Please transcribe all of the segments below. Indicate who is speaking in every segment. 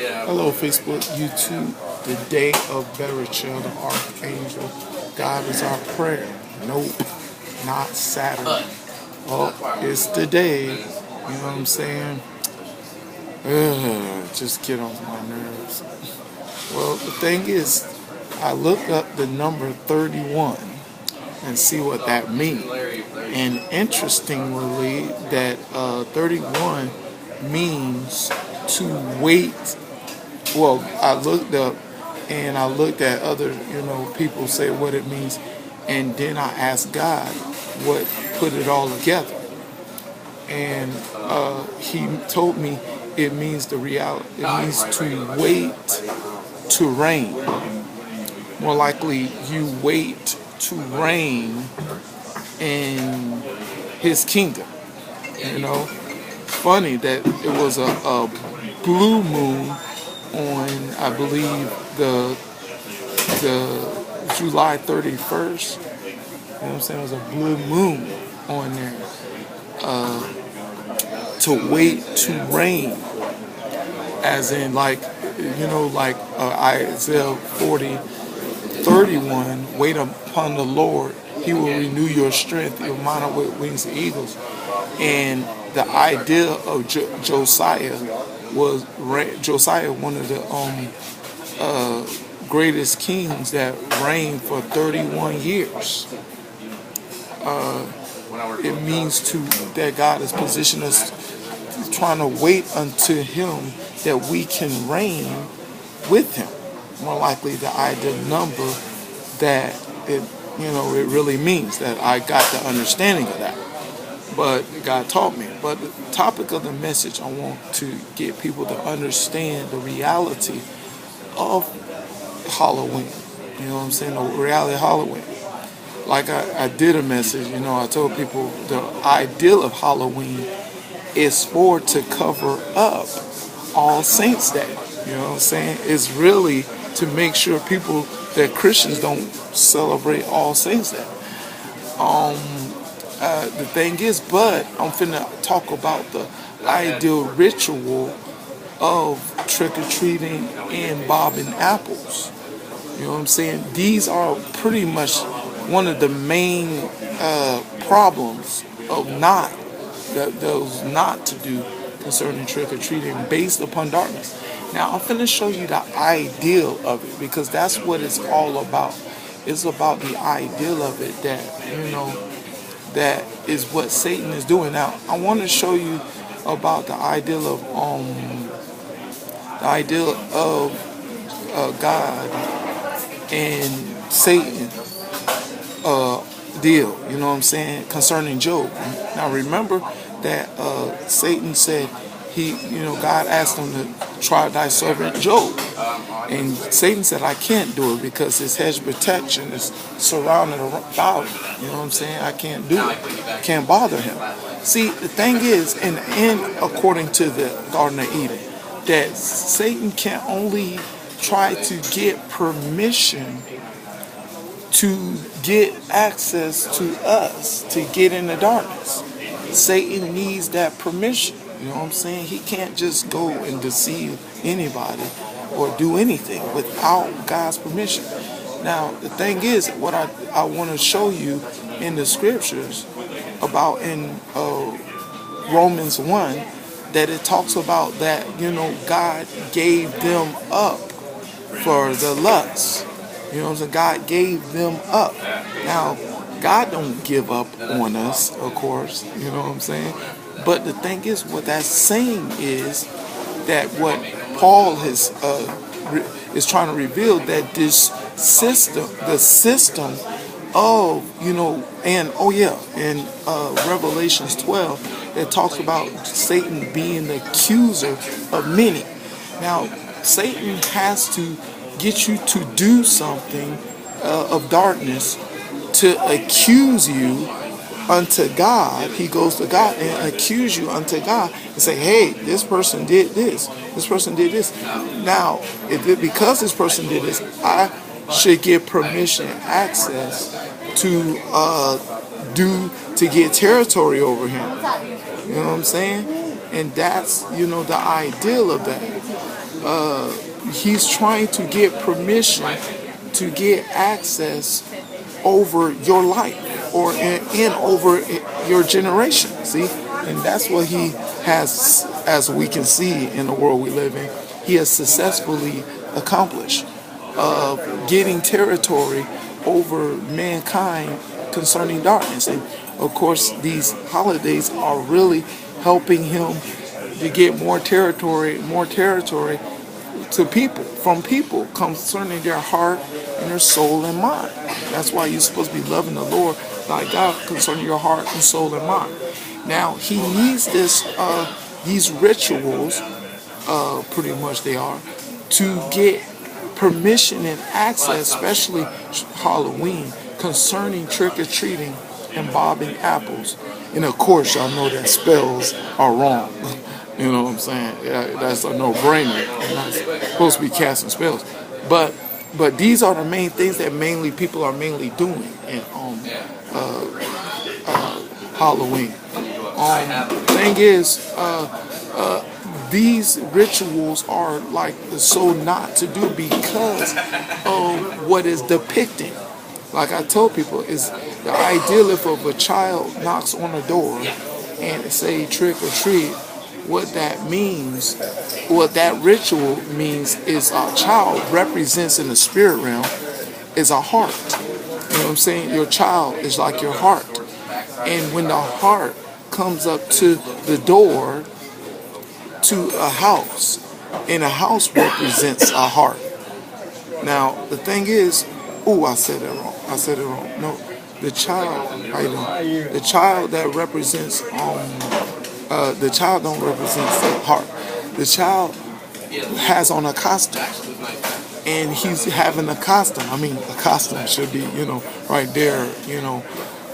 Speaker 1: Hello, Facebook, YouTube. The day of Berachel, the Archangel. God is our prayer. Nope, not Saturday. Oh, it's the day. You know what I'm saying? Just get on my nerves. Well, the thing is, I looked up the number 31 and see what that means. And interestingly, that 31 means to wait. Well, I looked up and I looked at other, people say what it means, and then I asked God what put it all together, and He told me it means the reality. It means to wait to reign. More likely, you wait to reign in His kingdom. Funny that it was a blue moon on, I believe, the July 31st. You know what I'm saying? It was a blue moon on there. To wait to reign, as in Isaiah 40:31. Wait upon the Lord; He will renew your strength. You'll mount up with wings of eagles. And the idea of Josiah was Josiah, one of the greatest kings that reigned for 31 years. It means that God has positioned us, trying to wait unto Him that we can reign with Him. More likely, the idea number that it really means, that I got the understanding of that. But God taught me. But the topic of the message, I want to get people to understand the reality of Halloween. You know what I'm saying? The reality of Halloween. Like I did a message, I told people the ideal of Halloween is to cover up All Saints Day. You know what I'm saying? It's really to make sure that Christians don't celebrate All Saints Day. The thing is, but I'm finna talk about the ideal ritual of trick-or-treating and bobbing apples. You know what I'm saying? These are pretty much one of the main problems of those not to do concerning trick-or-treating based upon darkness. Now, I'm finna show you the ideal of it, because that's what it's all about. It's about the ideal of it, that is what Satan is doing. Now, I want to show you about the ideal of God and Satan deal. You know what I'm saying, concerning Job. Now, remember that Satan said God asked him to try thy servant Job. And Satan said, I can't do it because his hedge of protection is surrounded about him. You know what I'm saying? I can't do it. Can't bother him. See, the thing is, in the end, according to the Garden of Eden, that Satan can only try to get permission to get access to us, to get in the darkness. Satan needs that permission. You know what I'm saying? He can't just go and deceive anybody or do anything without God's permission. Now, the thing is, what I want to show you in the scriptures about in Romans 1, that it talks about that, God gave them up for the lust. You know what I'm saying? God gave them up. Now, God don't give up on us, of course. You know what I'm saying? But the thing is, what that's saying is that what Paul is trying to reveal, that this system, the system of, in Revelations 12, it talks about Satan being the accuser of many. Now, Satan has to get you to do something of darkness to accuse you unto God. He goes to God and accuse you unto God and say, hey, this person did this. This person did this. Now, because this person did this, I should get permission, access to get territory over him. You know what I'm saying? And that's, the ideal of that. he's trying to get permission to get access over your life or in over your generation. See, and that's what he has, as we can see in the world we live in, he has successfully accomplished getting territory over mankind concerning darkness. And of course, these holidays are really helping him to get more territory to people, from people concerning their heart and their soul and mind. That's why you're supposed to be loving the Lord thy God concerning your heart and soul and mind. Now he needs these rituals, pretty much they are, to get permission and access, especially Halloween, concerning trick-or-treating and bobbing apples. And of course, y'all know that spells are wrong. You know what I'm saying? Yeah, that's a no-brainer. You're not supposed to be casting spells. But these are the main things that people are mainly doing in Halloween. Thing is, these rituals are like so not to do because of what is depicting. Like I told people, is the ideal if of a child knocks on a door and say trick or treat, what that means, what that ritual means is a child represents in the spirit realm is a heart. You know what I'm saying? Your child is like your heart. And when the heart comes up to the door to a house, and a house represents a heart. Now, the thing is, I said it wrong. No, the child, the child that represents, the child don't represent the heart. The child has on a costume, and he's having a costume. I mean, a costume should be, right there,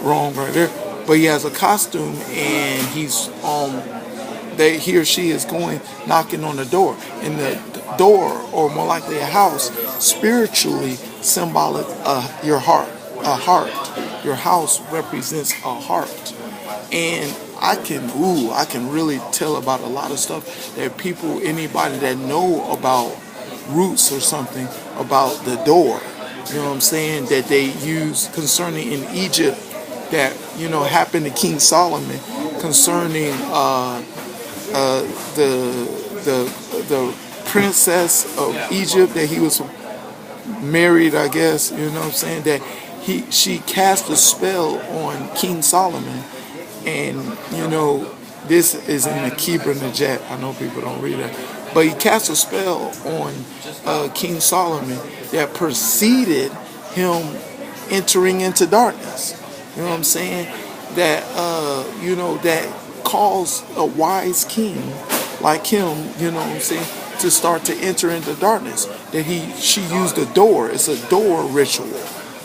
Speaker 1: wrong right there. But he has a costume, and he's he or she is going knocking on the door, and the door, or more likely a house, spiritually symbolic your heart, a heart. Your house represents a heart, and I can really tell about a lot of stuff that anybody that know about roots or something about the door, you know what I'm saying, that they use concerning in Egypt, that happened to King Solomon concerning the princess of Egypt that he was married, I guess, you know what I'm saying, that she cast a spell on King Solomon. And this is in the Kebra Najat. I know people don't read that, but he cast a spell on King Solomon that preceded him entering into darkness. You know what I'm saying? That that caused a wise king like him, you know what I'm saying, to start to enter into darkness. That she used a door. It's a door ritual.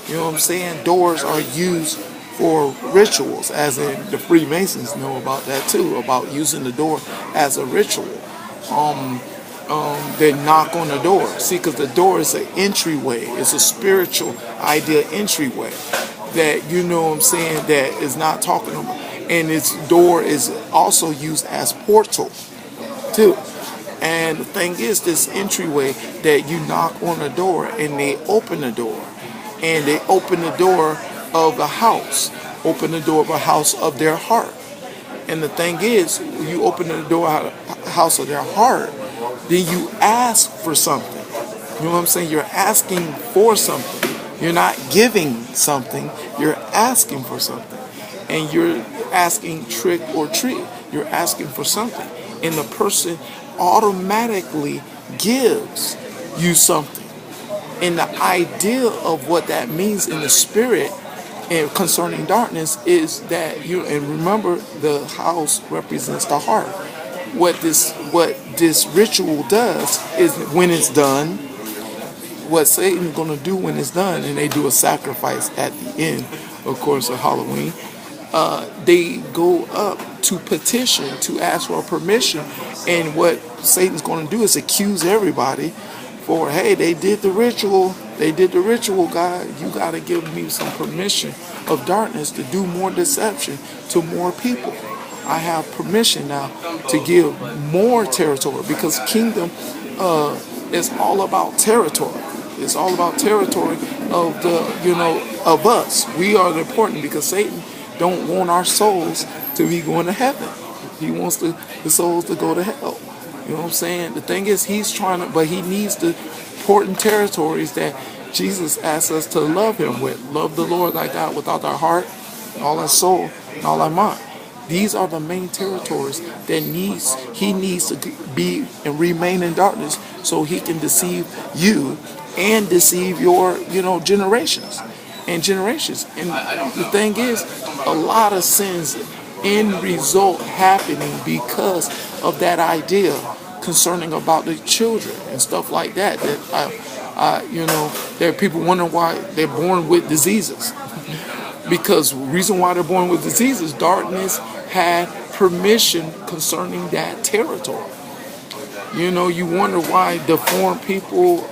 Speaker 1: You know what I'm saying? Doors are used for rituals, as in the Freemasons know about that too, about using the door as a ritual. They knock on the door. See, because the door is an entryway. It's a spiritual idea entryway that, you know what I'm saying, that is not talking about. And its door is also used as portal too. And the thing is, this entryway that you knock on the door and they open the door. And they open the door of the house, open the door of a house of their heart. And the thing is, you open the door of a house of their heart, then you ask for something. You know what I'm saying? You're asking for something. You're not giving something, you're asking for something. And you're asking trick or treat. You're asking for something. And the person automatically gives you something. And the idea of what that means in the spirit and concerning darkness is that and remember, the house represents the heart. What this ritual does is, when it's done, what Satan's going to do when it's done, and they do a sacrifice at the end, of course, of Halloween, they go up to petition, to ask for permission, and what Satan's going to do is accuse everybody for, hey, they did the ritual, God, you got to give me some permission of darkness to do more deception to more people. I have permission now to give more territory, because kingdom it's all about territory. It's all about territory of of us. We are important because Satan don't want our souls to be going to heaven. He wants the souls to go to hell. You know what I'm saying? The thing is, he's trying to, but he needs the important territories that Jesus asks us to love him with. Love the Lord thy God with all our heart, all our soul, and all our mind. These are the main territories that he needs to be and remain in darkness so he can deceive you and deceive your, generations and generations. And the thing is, a lot of sins end result happening because of that idea concerning about the children and stuff like that. There are people wondering why they're born with diseases. Because the reason why they're born with diseases, darkness had permission concerning that territory. You wonder why deformed people,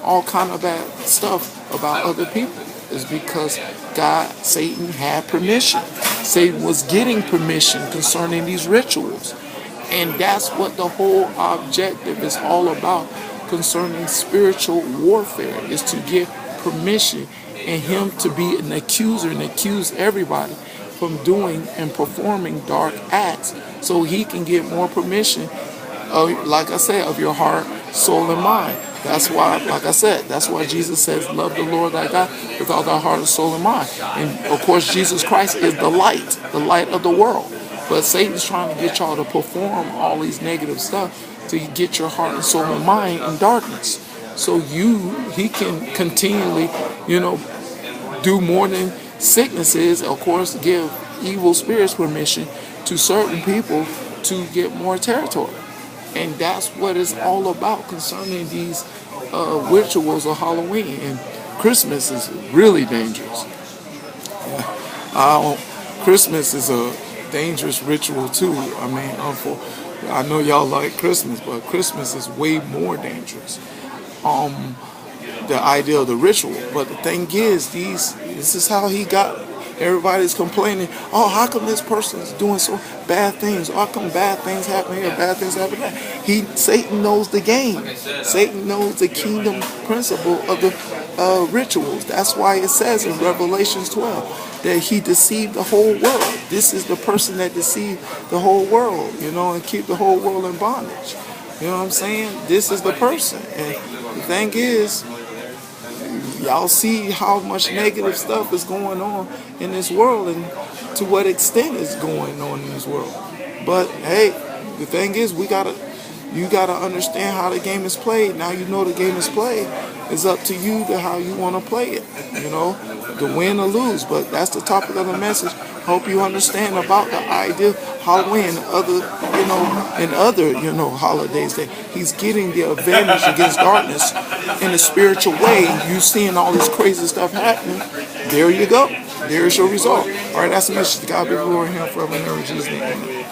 Speaker 1: all kind of bad stuff about other people. Is because Satan had permission. Satan was getting permission concerning these rituals. And that's what the whole objective is all about concerning spiritual warfare, is to get permission and him to be an accuser and accuse everybody from doing and performing dark acts so he can get more permission, like I said, of your heart, soul, and mind. That's why, like I said, that's why Jesus says, love the Lord thy God with all thy heart, soul, and mind. And of course, Jesus Christ is the light of the world. But Satan's trying to get y'all to perform all these negative stuff to get your heart and soul and mind in darkness. So he can continually, do more than sicknesses, of course, give evil spirits permission to certain people to get more territory. And that's what it's all about concerning these rituals of Halloween. And Christmas is really dangerous. Christmas is a dangerous ritual too. I mean, I know y'all like Christmas, but Christmas is way more dangerous. The idea of the ritual. But the thing is, this is how he got. Everybody's complaining, oh, how come this person is doing so bad things? How come bad things happen here, bad things happen there? Satan knows the game. Satan knows the kingdom principle of the rituals. That's why it says in Revelation 12 that he deceived the whole world. This is the person that deceived the whole world, and keep the whole world in bondage. You know what I'm saying? This is the person. And the thing is, y'all see how much negative stuff is going on in this world and to what extent is going on in this world. But hey, the thing is, you gotta understand how the game is played. Now you know the game is played. It's up to you to how you want to play it, to win or lose. But that's the topic of the message. Hope you understand about the idea of Halloween and other, holidays, that he's getting the advantage against darkness in a spiritual way. You seeing all this crazy stuff happening. There you go. There's your result. All right, that's the message. God be glory him forever and ever in Jesus' name.